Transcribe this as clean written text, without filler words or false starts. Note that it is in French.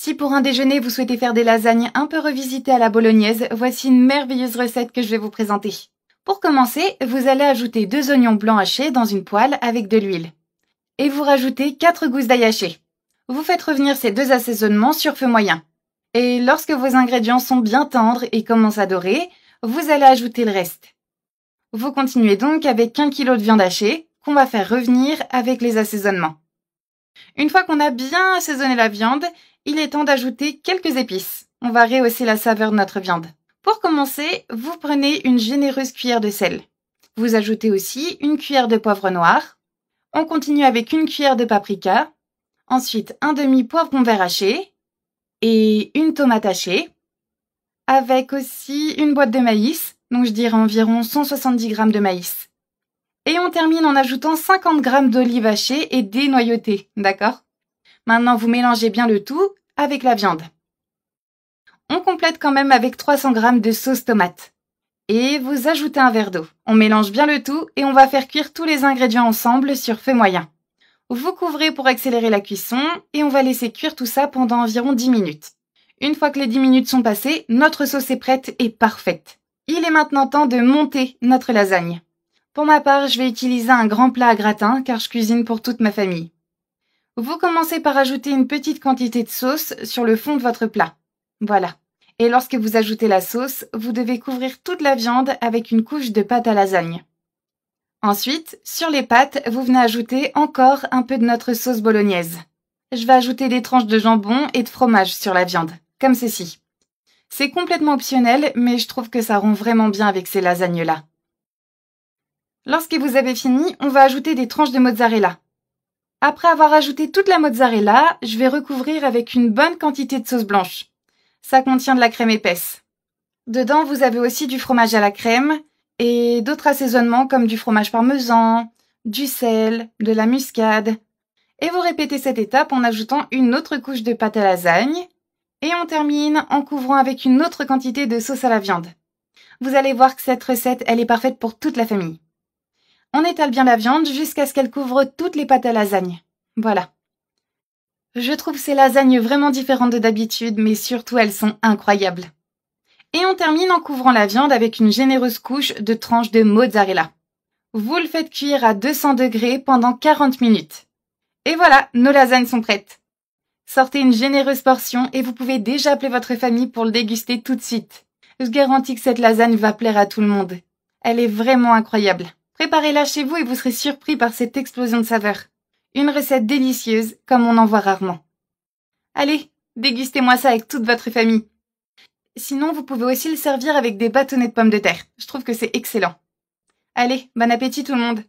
Si pour un déjeuner vous souhaitez faire des lasagnes un peu revisitées à la bolognaise, voici une merveilleuse recette que je vais vous présenter. Pour commencer, vous allez ajouter 2 oignons blancs hachés dans une poêle avec de l'huile. Et vous rajoutez 4 gousses d'ail hachées. Vous faites revenir ces 2 assaisonnements sur feu moyen. Et lorsque vos ingrédients sont bien tendres et commencent à dorer, vous allez ajouter le reste. Vous continuez donc avec 1 kg de viande hachée qu'on va faire revenir avec les assaisonnements. Une fois qu'on a bien assaisonné la viande, il est temps d'ajouter quelques épices. On va rehausser la saveur de notre viande. Pour commencer, vous prenez une généreuse cuillère de sel. Vous ajoutez aussi une cuillère de poivre noir. On continue avec une cuillère de paprika. Ensuite, un demi-poivron vert haché et une tomate hachée. Avec aussi une boîte de maïs, donc je dirais environ 170 g de maïs. Et on termine en ajoutant 50 g d'olives hachées et dénoyautées, d'accord? Maintenant, vous mélangez bien le tout avec la viande. On complète quand même avec 300 g de sauce tomate. Et vous ajoutez un verre d'eau. On mélange bien le tout et on va faire cuire tous les ingrédients ensemble sur feu moyen. Vous couvrez pour accélérer la cuisson et on va laisser cuire tout ça pendant environ 10 minutes. Une fois que les 10 minutes sont passées, notre sauce est prête et parfaite. Il est maintenant temps de monter notre lasagne. Pour ma part, je vais utiliser un grand plat à gratin car je cuisine pour toute ma famille. Vous commencez par ajouter une petite quantité de sauce sur le fond de votre plat. Voilà. Et lorsque vous ajoutez la sauce, vous devez couvrir toute la viande avec une couche de pâte à lasagne. Ensuite, sur les pâtes, vous venez ajouter encore un peu de notre sauce bolognaise. Je vais ajouter des tranches de jambon et de fromage sur la viande, comme ceci. C'est complètement optionnel, mais je trouve que ça rend vraiment bien avec ces lasagnes-là. Lorsque vous avez fini, on va ajouter des tranches de mozzarella. Après avoir ajouté toute la mozzarella, je vais recouvrir avec une bonne quantité de sauce blanche. Ça contient de la crème épaisse. Dedans, vous avez aussi du fromage à la crème et d'autres assaisonnements comme du fromage parmesan, du sel, de la muscade. Et vous répétez cette étape en ajoutant une autre couche de pâte à lasagne. Et on termine en couvrant avec une autre quantité de sauce à la viande. Vous allez voir que cette recette, elle est parfaite pour toute la famille. On étale bien la viande jusqu'à ce qu'elle couvre toutes les pâtes à lasagne. Voilà. Je trouve ces lasagnes vraiment différentes de d'habitude, mais surtout elles sont incroyables. Et on termine en couvrant la viande avec une généreuse couche de tranches de mozzarella. Vous le faites cuire à 200 degrés pendant 40 minutes. Et voilà, nos lasagnes sont prêtes. Sortez une généreuse portion et vous pouvez déjà appeler votre famille pour le déguster tout de suite. Je garantis que cette lasagne va plaire à tout le monde. Elle est vraiment incroyable. Préparez-la chez vous et vous serez surpris par cette explosion de saveurs. Une recette délicieuse comme on en voit rarement. Allez, dégustez-moi ça avec toute votre famille. Sinon, vous pouvez aussi le servir avec des bâtonnets de pommes de terre. Je trouve que c'est excellent. Allez, bon appétit tout le monde!